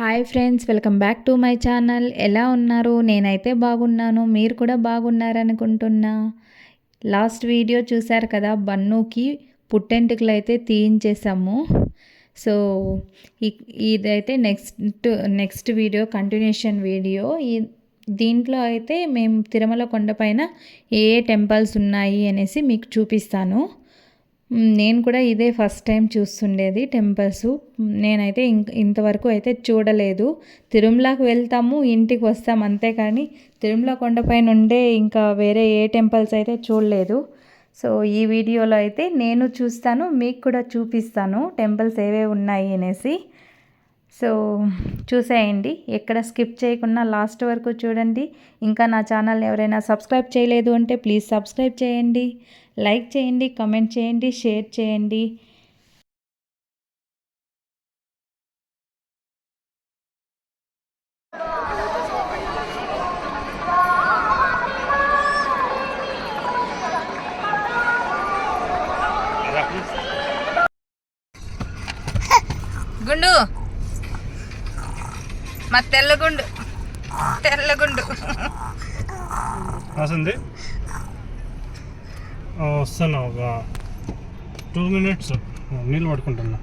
Hi friends, welcome back to my channel. ఎలా ఉన్నారు? నేనైతే బాగున్నాను. మీరు కూడా బాగున్నారనుకుంటున్నా. లాస్ట్ వీడియో చూశారు కదా, బన్నుకి పుట్టెంటుకలు అయితే తీయించేసాము. సో ఇదైతే నెక్స్ట్ వీడియో కంటిన్యూషన్ వీడియో. దీంట్లో అయితే మేము తిరుమల కొండపైన ఏ టెంపుల్స్ ఉన్నాయి అనేసి మీకు చూపిస్తాను. నేను కూడా ఇదే ఫస్ట్ టైం చూస్తుండేది టెంపుల్స్. నేనైతే ఇంతవరకు అయితే చూడలేదు. తిరుమలకి వెళ్తాము, ఇంటికి వస్తాం అంతే, కానీ తిరుమల కొండపైన ఉండే ఇంకా వేరే ఏ టెంపుల్స్ అయితే చూడలేదు. సో ఈ వీడియోలో అయితే నేను చూస్తాను, మీకు కూడా చూపిస్తాను టెంపుల్స్ ఏవేవి ఉన్నాయి అనేసి. సో చూసేయండి, ఎక్కడ స్కిప్ చేయకుండా లాస్ట్ వరకు చూడండి. ఇంకా నా ఛానల్ని ఎవరైనా సబ్స్క్రైబ్ చేయలేదు అంటే ప్లీజ్ సబ్స్క్రైబ్ చేయండి, లైక్ చేయండి, కామెంట్ చేయండి, షేర్ చేయండి. గుండు మా తెల్లగుండు వస్తుంది. వస్తాను, ఒక 2 minutes నీళ్ళు పట్టుకుంటున్నా.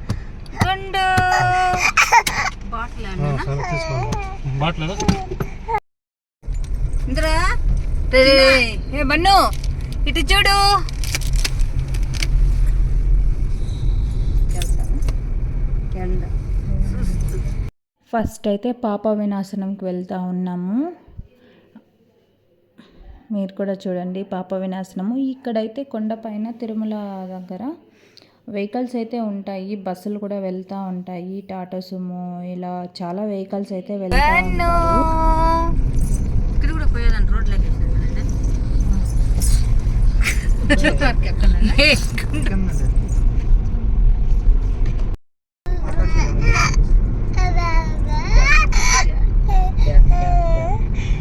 గుండు బాట్లేదా ఇంద్రా ఏ బన్ను ఇటు చూడు. ఫస్ట్ అయితే పాప వినాశనంకి వెళ్తూ ఉన్నాము. మీరు కూడా చూడండి పాప వినాశనము. ఇక్కడైతే కొండపైన తిరుమల దగ్గర వెహికల్స్ అయితే ఉంటాయి, బస్సులు కూడా వెళ్తూ ఉంటాయి, టాటా సుమో, ఇలా చాలా వెహికల్స్ అయితే వెళ్తూ ఉంటారు. ఇక్కడ కూడా పోయేదాన్ని రోడ్లకి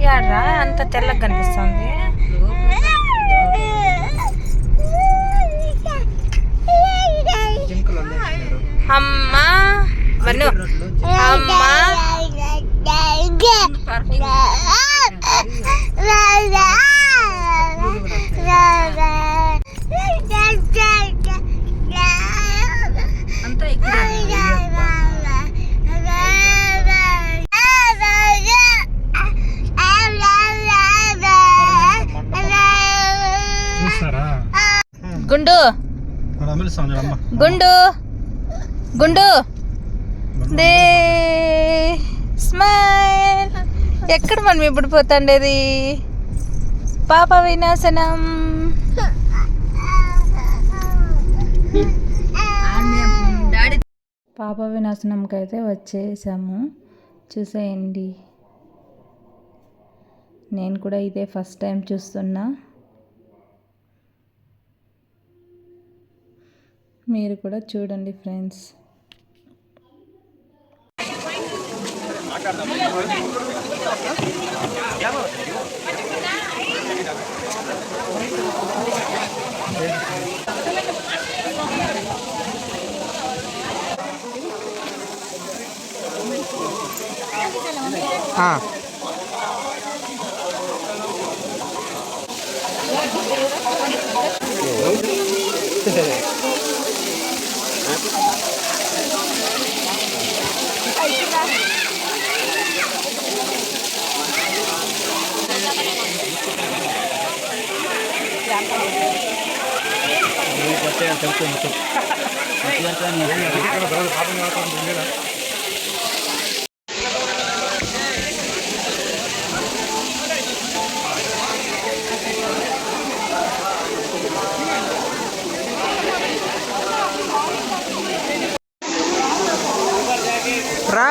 యాడ్రా అంత తెల్లగా కనిపిస్తుంది. అమ్మా బన్ను, అమ్మా అంతా ఇక్కడ గుండు గుండు గుండు దే స్మైల్. ఎక్కడ మనం ఇప్పుడు పోతాండేది? పాప వినాశనం. పాప వినాశనంకి అయితే వచ్చేసాము. చూసేయండి, నేను కూడా ఇదే ఫస్ట్ టైం చూస్తున్నా. మీరు కూడా చూడండి ఫ్రెండ్స్. రా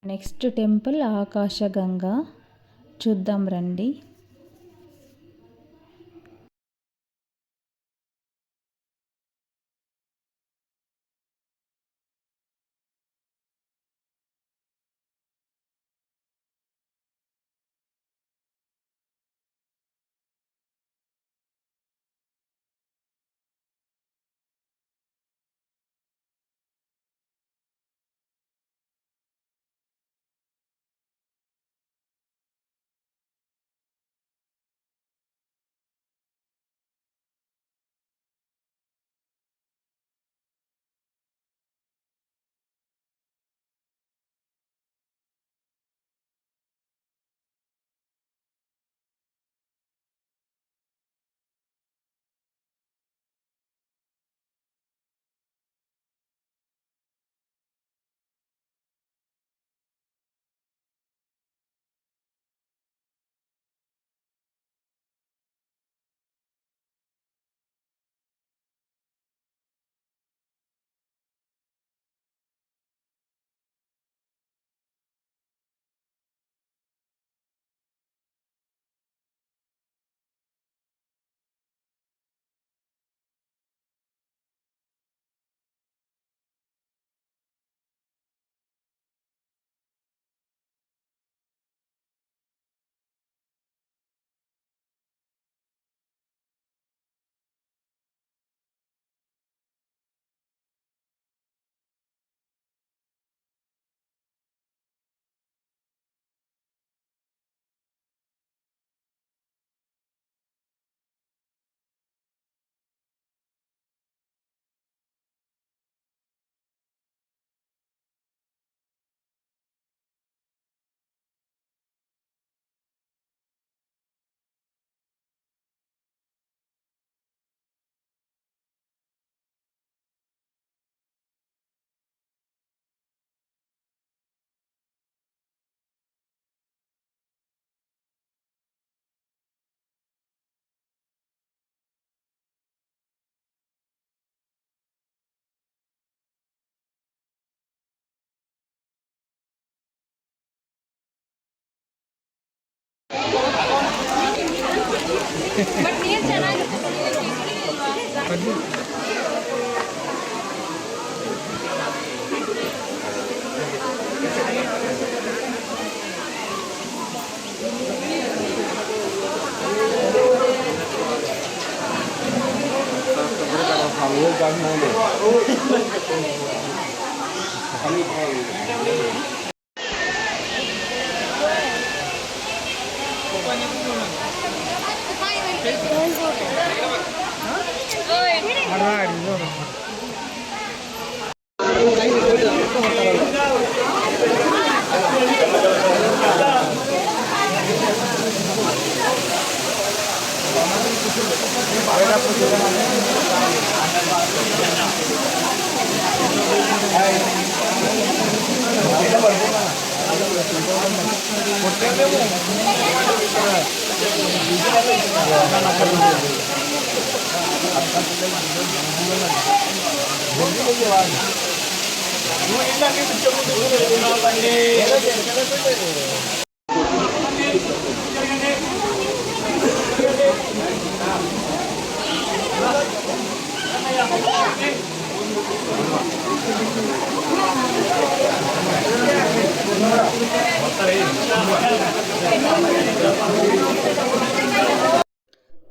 నెక్స్ట్ టెంపుల్ ఆకాశగంగా చూద్దాం రండి.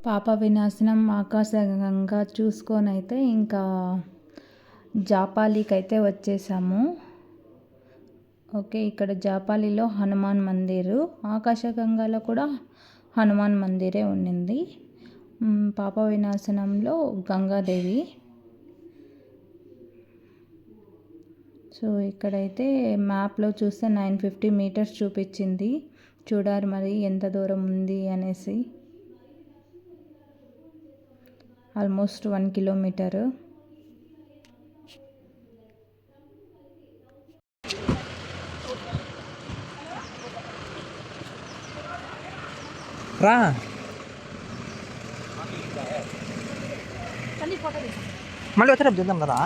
పాప వినాశనం ఆకాశగంగా చూసుకొని అయితే ఇంకా జాపాలికి అయితే వచ్చేసాము. ఓకే, ఇక్కడ జాపాలిలో హనుమాన్ మందిరు, ఆకాశగంగాలో కూడా హనుమాన్ మందిరే ఉండింది. పాప వినాశనంలో గంగాదేవి. సో సో ఇక్కడైతే మ్యాప్లో చూస్తే 950 మీటర్స్ చూపించింది. చూడాలి మరి ఎంత దూరం ఉంది అనేసి. Almost 1 kilometre. రా మళ్ళీ వచ్చేటప్పుడు చూద్దాం కదా.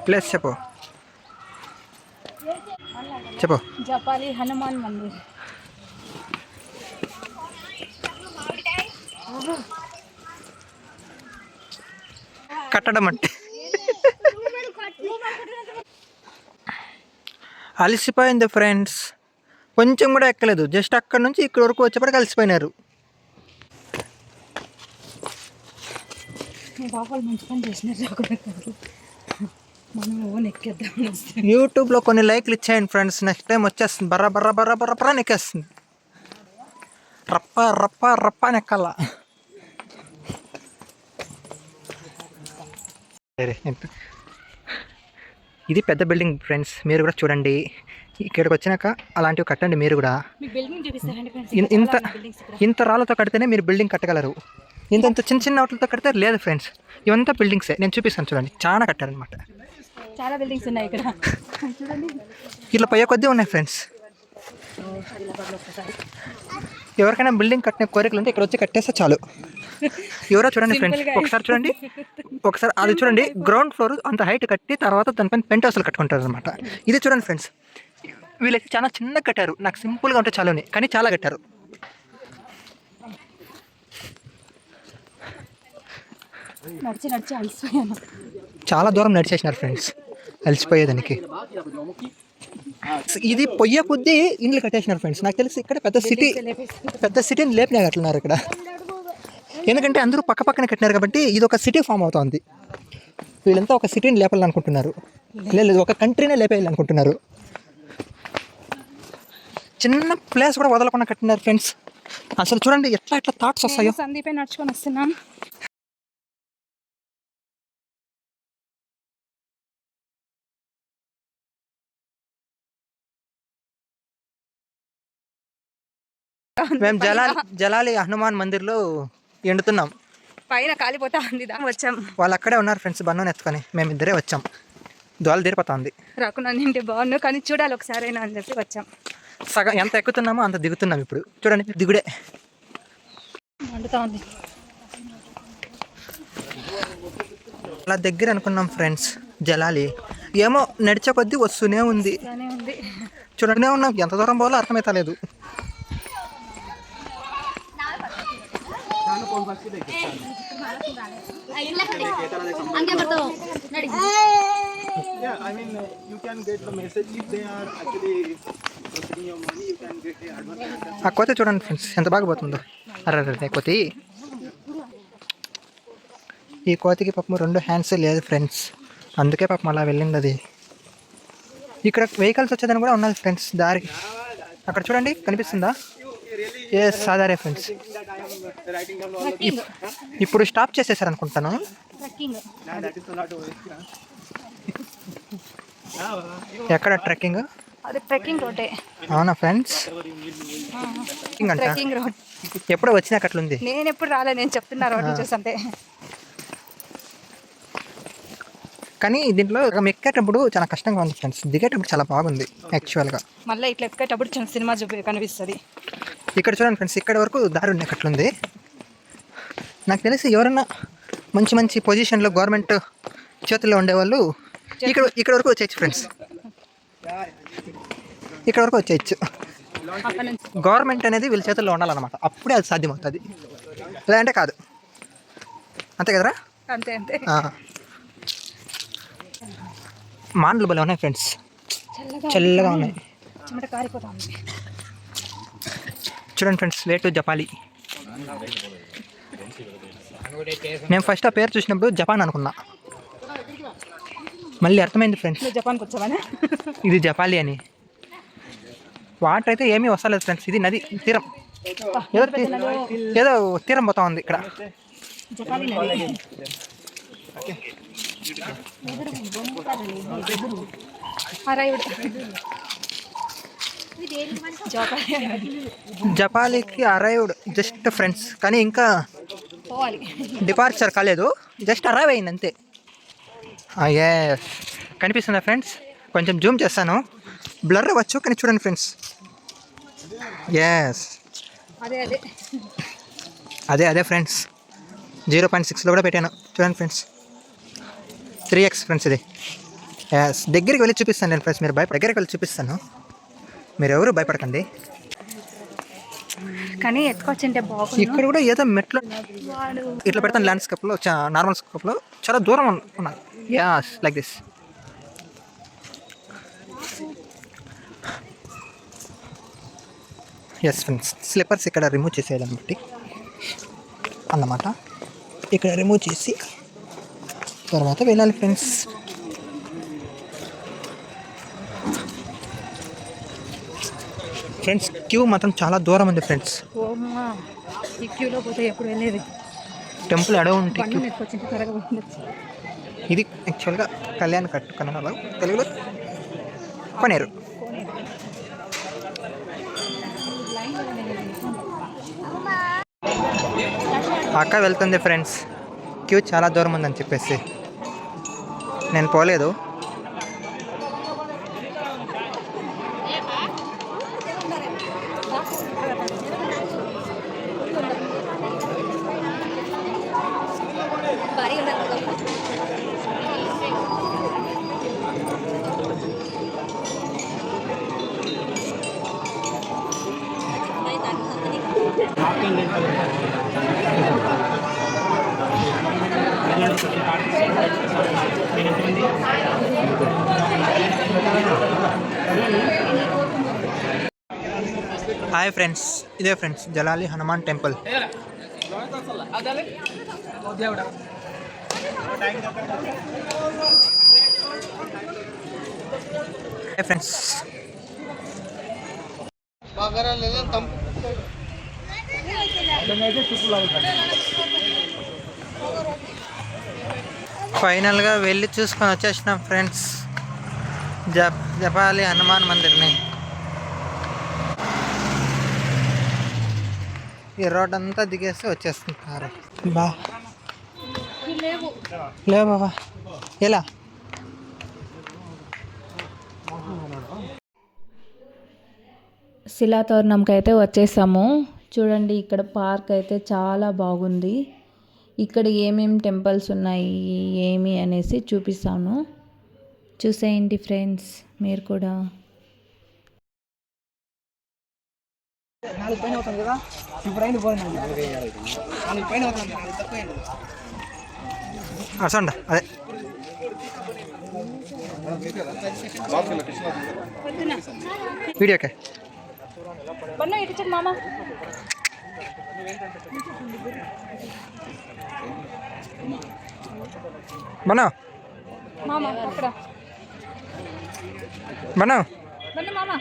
ప్లేస్ చెప్పు చెప్పు. జపాలి హనుమాన్ మందిర్. కట్టడం అంటే అలసిపోయింది ఫ్రెండ్స్. కొంచెం కూడా ఎక్కలేదు. జస్ట్ అక్కడ నుంచి ఇక్కడ వరకు వచ్చేప్పటికి అలసిపోయినారు. మంచి పని చేసినారు. మనం ఓన్ ఎక్కేద్దాం. యూట్యూబ్లో కొన్ని లైక్లు ఇచ్చాయండి ఫ్రెండ్స్. నెక్స్ట్ టైం వచ్చేస్తుంది. బర్ర బర్ర బర్ర బర్ర బర్ర నెక్కేస్తుంది. రప్ప రప్ప రప్ప నెక్కాల. ఇది పెద్ద బిల్డింగ్ ఫ్రెండ్స్. మీరు కూడా చూడండి. ఇక్కడికి వచ్చినాక అలాంటివి కట్టండి మీరు కూడా. ఇంత ఇంత రాళ్ళతో కడితేనే మీరు బిల్డింగ్ కట్టగలరు. ఇంత చిన్న చిన్న వాటితో కడితే లేదు ఫ్రెండ్స్. ఇవంతా బిల్డింగ్సే. నేను చూపిస్తాను చూడండి. చాలా కట్టారనమాట. చాలా బిల్డింగ్స్ ఉన్నాయి ఇక్కడ. ఇట్లా పోయే కొద్దీ ఉన్నాయి ఫ్రెండ్స్. ఎవరికైనా బిల్డింగ్ కట్టిన కోరికలు ఉంటే ఇక్కడ వచ్చి కట్టేస్తే చాలు. ఎవరో చూడండి ఫ్రెండ్స్. ఒకసారి చూడండి. ఒకసారి అది చూడండి. గ్రౌండ్ ఫ్లోర్ అంత హైట్ కట్టి తర్వాత దానిపైన పెంట్ హౌస్లు కట్టుకుంటారు అనమాట. ఇది చూడండి ఫ్రెండ్స్. వీళ్ళైతే చాలా చిన్నగా కట్టారు. నాకు సింపుల్గా ఉంటే చాలుని, కానీ చాలా కట్టారు. నడిచి నడిచి అలసిపోయాను. చాలా దూరం నడిచేసినారు ఫ్రెండ్స్ అలసిపోయేదానికి. ఇది పొయ్య కొద్దీ ఇండ్లు కట్టేసినారు ఫ్రెండ్స్. నాకు తెలిసి ఇక్కడ పెద్ద సిటీని లేపినాగట్లున్నారు ఇక్కడ. ఎందుకంటే అందరూ పక్క పక్కన కట్టినారు కాబట్టి ఇది ఒక సిటీ ఫామ్ అవుతుంది. వీళ్ళంతా ఒక సిటీని లేపాలనుకుంటున్నారు. లేదు, ఒక కంట్రీనే లేపేయాలనుకుంటున్నారు. చిన్న ప్లేస్ కూడా వదలకుండా కట్టినారు ఫ్రెండ్స్. అసలు చూడండి ఎట్లా ఎట్లా థాట్స్ వస్తాయో. సందీపే నడుచుకొని వస్తున్నాం. మేము జలాలి హనుమాన్ మందిర్లో ఎండుతున్నాం. పైన కాలిపోతా ఉంది. వచ్చాం. వాళ్ళు అక్కడే ఉన్నారు ఫ్రెండ్స్ బన్ను ఎత్తుకొని. మేము ఇద్దరే వచ్చాం. దోల తీరిపోతా ఉంది. రాకుండా నింటే బాగున్నావు కానీ చూడాలి ఒకసారి అయినా అని చెప్పి వచ్చాం. సగం ఎంత ఎక్కుతున్నామో అంత దిగుతున్నాం. ఇప్పుడు చూడండి దిగుడే. మండుతా ఉంది. అలా దగ్గర అనుకున్నాం ఫ్రెండ్స్ జలాలి. ఏమో నడిచే కొద్దీ వస్తూనే ఉంది. చూడనే ఉన్నాం. ఎంత దూరం పోవాలో అర్థమవుతలేదు. ఆ కోతి చూడండి ఫ్రెండ్స్ ఎంత బాగా పోతుందో. అర్రే కోతి. ఈ కోతికి పాపం 2 హ్యాండ్స్ లేదు ఫ్రెండ్స్. అందుకే పాపం అలా వెళ్ళింది అది. ఇక్కడ వెహికల్స్ వచ్చేదని కూడా ఉన్నది ఫ్రెండ్స్ దారి. అక్కడ చూడండి కనిపిస్తుందా? సాధారే ఫ్రెండ్స్. ఇప్పుడు స్టాప్ చేసేసారు అనుకుంటాను. ఎక్కడ ట్రెక్కింగ్? రోడ్డే. అవునా ఫ్రెండ్స్? Trekking road. ఎప్పుడో వచ్చినాక అట్లుంది. నేను ఎప్పుడు రాలేదు. నేను చెప్తున్నా రోడ్ చూసంతే. కానీ దీంట్లో ఎక్కేటప్పుడు చాలా కష్టంగా ఉంది ఫ్రెండ్స్. దిగేటప్పుడు చాలా బాగుంది యాక్చువల్గా. మళ్ళీ ఇట్లా ఎక్కేటప్పుడు చాలా సినిమా కనిపిస్తుంది. ఇక్కడ చూడండి ఫ్రెండ్స్. ఇక్కడ వరకు దారి ఉన్నట్లుంది. నాకు తెలిసి ఎవరన్నా మంచి మంచి పొజిషన్లో గవర్నమెంట్ చేతుల్లో ఉండేవాళ్ళు ఇక్కడ వరకు వచ్చేయచ్చు ఫ్రెండ్స్. ఇక్కడ వరకు వచ్చేయచ్చు. గవర్నమెంట్ అనేది వీళ్ళ చేతుల్లో ఉండాలన్నమాట. అప్పుడే అది సాధ్యమవుతుంది. లేదంటే కాదు. అంతే కదరా? అంతే అంతే. మాండ్లు భలే ఉన్నాయి ఫ్రెండ్స్. చల్లగా ఉన్నాయి. చెమట కారిపోతుంది. చూడండి ఫ్రెండ్స్, వే టు జపాలి. నేను ఫస్ట్ ఆ పేరు చూసినప్పుడు జపాన్ అనుకున్నా, మళ్ళీ అర్థమైంది ఫ్రెండ్స్ నువ్వు జపాన్కి వచ్చావా? ఇది జపాలి అని. వాటర్ అయితే ఏమీ వస్తలేదు ఫ్రెండ్స్, ఇది నది తీరం, ఏదో తీరం పోతా ఉంది ఇక్కడ. జపాలి నది. జపాలికి అరైవ్డ్ జస్ట్ ఫ్రెండ్స్, కానీ ఇంకా పోవాలి. డిపార్చర్ కాలేదు, జస్ట్ అరైవ్ అయింది అంతే. ఎస్, కనిపిస్తుందా ఫ్రెండ్స్? కొంచెం జూమ్ చేస్తాను, బ్లర్ అవ్వచ్చు కానీ చూడండి ఫ్రెండ్స్. ఎస్, అదే ఫ్రెండ్స్, 0.6లో కూడా పెట్టాను చూడండి ఫ్రెండ్స్. 3x ఫ్రెండ్స్ ఇది. ఎస్, దగ్గరికి వెళ్ళి చూపిస్తాను నేను ఫ్రెండ్స్, మీరు దగ్గరికి వెళ్ళి చూపిస్తాను, మీరు ఎవరు భయపడకండి. కానీ ఎత్తుకొచ్చింటే బాగుంది. ఇక్కడ కూడా ఏదో మెట్లు ఇట్లా పెడతాను, ల్యాండ్స్కేప్లో నార్మల్ స్కోప్లో చాలా దూరం ఉన్నది. As, like this. Yes friends, slippers ఇక్కడ రిమూవ్ చేసేయాలని బట్టి అన్నమాట. ఇక్కడ రిమూవ్ చేసి తర్వాత వెళ్ళాలి ఫ్రెండ్స్. ఫ్రెండ్స్, క్యూ మాత్రం చాలా దూరం ఉంది ఫ్రెండ్స్. ఈ క్యూలో పోతే ఎప్పుడు వెళ్ళేది? టెంపుల్ అడవి ఉంటే బండి ఎత్తుకొచ్చింటే త్వరగా పోయింది. ఇది యాక్చువల్గా కళ్యాణ్ కట్టు కన్నడలో, తెలుగులో కొనేరు. అక్క వెళ్తుంది ఫ్రెండ్స్, క్యూ చాలా దూరం ఉందని చెప్పేసి నేను పోలేదు. హాయ్ ఫ్రెండ్స్, ఇదే friends Jalali Hanuman temple. Hi friends, ఫైనల్గా వెళ్ళి చూసుకొని వచ్చేసినాం ఫ్రెండ్స్ జపాలి హనుమాన్ మందిర్ని. ఈ రోడ్ అంతా దిగేసి వచ్చేస్తుంటారు. లేవు బాబా, ఎలా? శిలాతోరణంకి అయితే వచ్చేసాము. చూడండి, ఇక్కడ పార్క్ అయితే చాలా బాగుంది. ఇక్కడ ఏమేమి టెంపుల్స్ ఉన్నాయి ఏమి అనేసి చూపిస్తాను, చూసేయండి ఫ్రెండ్స్ మీరు కూడా. అదే వీడియోకే మామ. బనా మామ అక్కడ బనా మామ.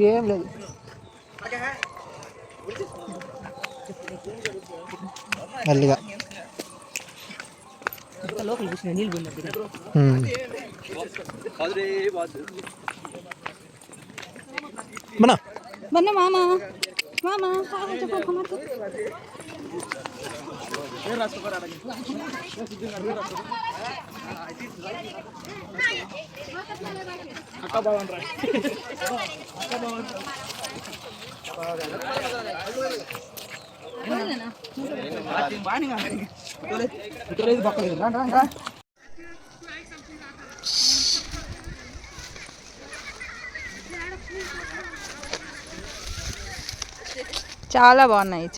ఏం లేదు, మెల్లిగా బనా బన్న మామ. మామ చాలా బాగున్నాయి.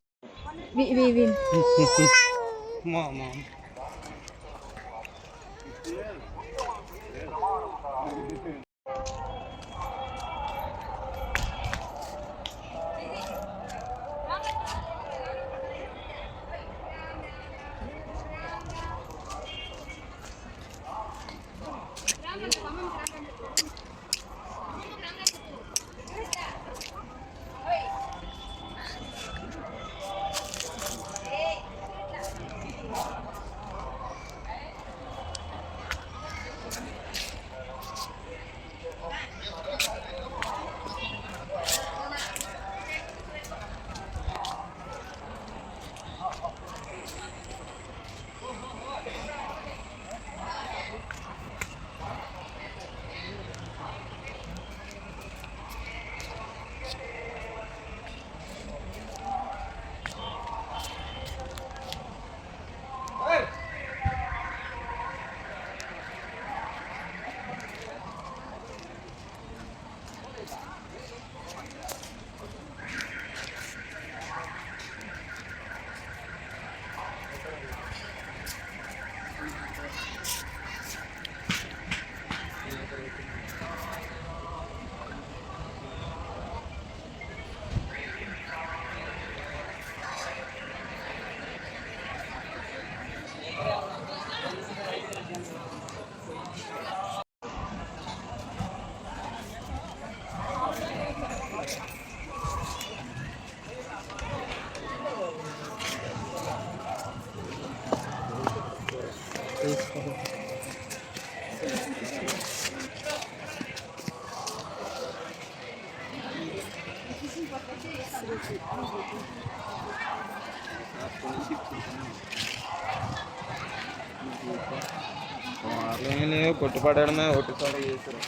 కొట్టుపడమే ఒకటిసారి చేశారు.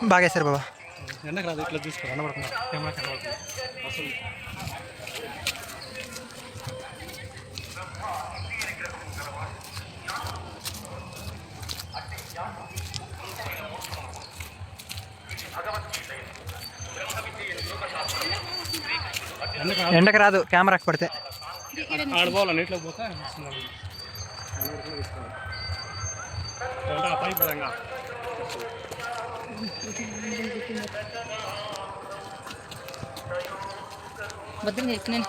బాగా వేశారు బాబా. ఎండకు రాదు, ఇట్లా తీసుకో కనబడుతున్నా కెమెరా కనబడుతుంది అసలు. ఎండకు రాదు కెమెరాకి పడితే. ఆడబోవాలి నీటిలో పోతే పై పదంగా భద్రం చెప్పినాను.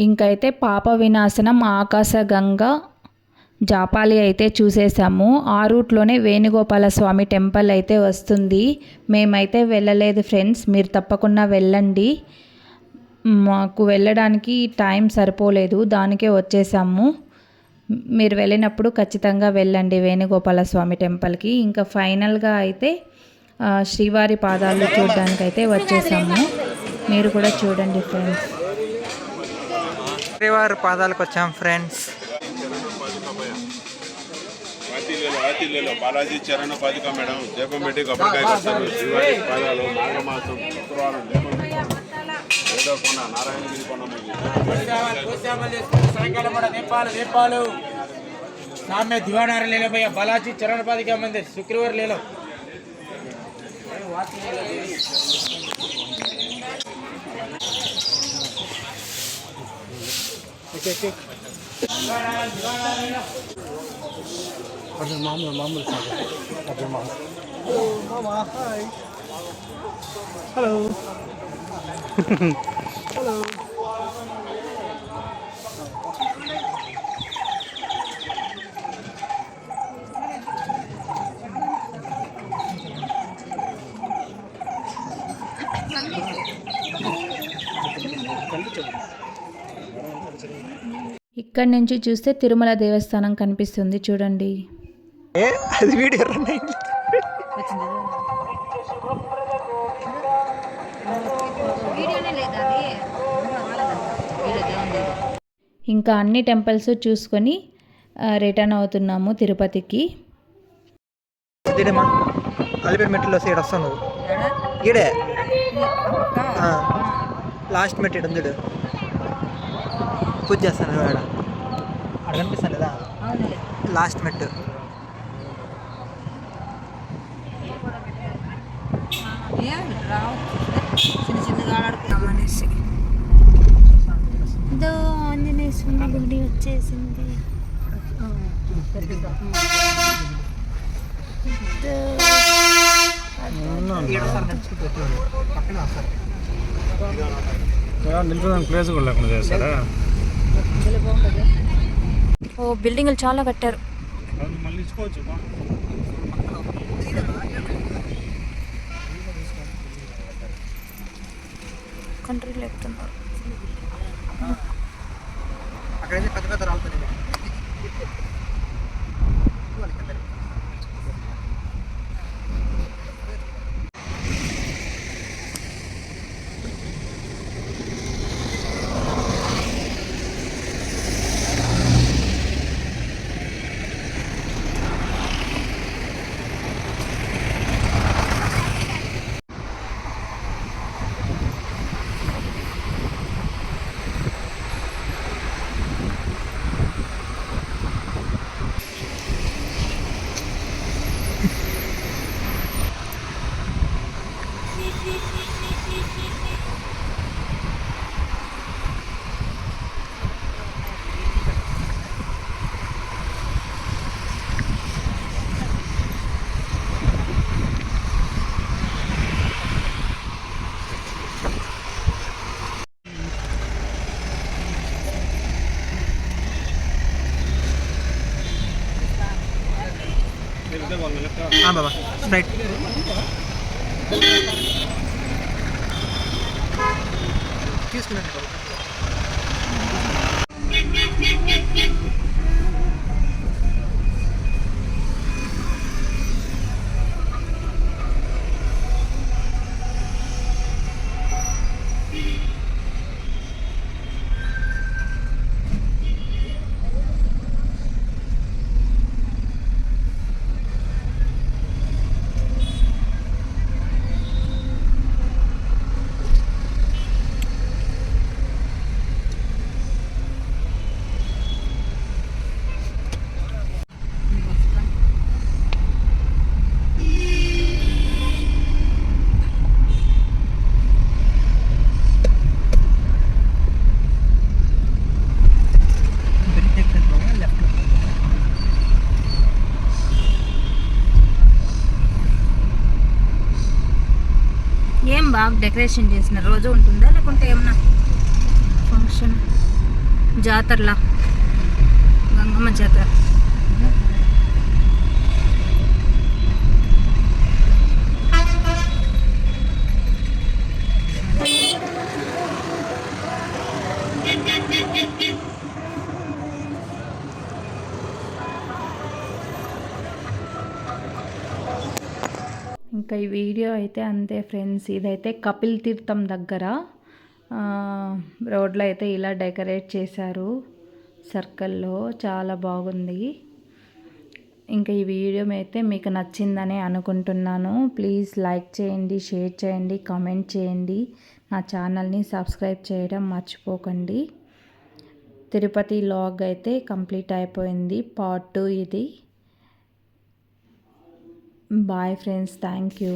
ఇంకైతే పాప వినాశనం, ఆకాశగంగ, జాపాలి అయితే చూసేసాము. ఆ రూట్లోనే వేణుగోపాల స్వామి టెంపుల్ అయితే వస్తుంది. మేమైతే వెళ్ళలేదు ఫ్రెండ్స్, మీరు తప్పకుండా వెళ్ళండి. మాకు వెళ్ళడానికి టైం సరిపోలేదు, దానికే వచ్చేసాము. మీరు వెళ్ళినప్పుడు ఖచ్చితంగా వెళ్ళండి వేణుగోపాల స్వామి టెంపుల్కి. ఇంకా ఫైనల్గా అయితే శ్రీవారి పాదాలు చూడడానికి అయితే వచ్చేసాము. మీరు కూడా చూడండి ఫ్రెండ్స్. శ్రీవారి పాదాలకు వచ్చాం ఫ్రెండ్స్. బాలాజీ చరణ పాదిక మేడం దీపం పెట్టి కొబ్బరికాయ కట్టారు. శ్రీవారి పాదాలు మాఘమాసం శుక్రవారం దీపం ఏదో కొన నారాయణగిరి కొన नेपाल सामने दीवानार ले लो भैया बालाजी चरण पादिका मंदिर शुक्रवार ले लो। మామూలు సాగు హలో ఇక్కడ నుంచి చూస్తే తిరుమల దేవస్థానం కనిపిస్తుంది చూడండి. అది వీడియో రన్ అయింది. ఇంకా అన్ని టెంపుల్స్ చూసుకొని రిటర్న్ అవుతున్నాము తిరుపతికి. ఇదేమా అలిపేరు మెట్లలో సైడ్ వస్తాను నువ్వు ఈడే లాస్ట్ మెట్ ఇడు చూడు పూజ చేస్తాను ఆడ అక్కడ కనిపిస్తాను కదా లాస్ట్ మెట్. చిన్న చిన్నగా ఆడుకున్నాం అనేసి ఇదో ఆంజనేయ స్వామి గుడి వచ్చేసింది. నిల్చోడానికి ప్లేస్ కూడా లేకుండా చేస్తారా? ఓ బిల్డింగ్లు చాలా కట్టారు. మళ్ళీ ఇచ్చుకోవచ్చు. కంట్రీలు ఎక్కుతున్నారు. అక్కడైతే పెద్ద పెద్ద రాలుతుంది. బాబా స్ప్రైట్ తీసుకున్నాను. ఏం బాగా డెకరేషన్ చేసిన రోజు ఉంటుందా లేకుంటే ఏమన్నా ఫంక్షన్ జాతరలా గంగమ్మ జాతర. ఇంకా ఈ వీడియో అయితే అంతే ఫ్రెండ్స్. ఇదైతే కపిల్ తీర్థం దగ్గర రోడ్లో అయితే ఇలా డెకరేట్ చేశారు సర్కిల్లో, చాలా బాగుంది. ఇంకా ఈ వీడియో అయితే మీకు నచ్చిందని అనుకుంటున్నాను. ప్లీజ్ లైక్ చేయండి, షేర్ చేయండి, కామెంట్ చేయండి. నా ఛానల్ని సబ్స్క్రైబ్ చేయడం మర్చిపోకండి. తిరుపతి వ్లాగ్ అయితే కంప్లీట్ అయిపోయింది, పార్ట్ 2 ఇది. Bye friends, thank you.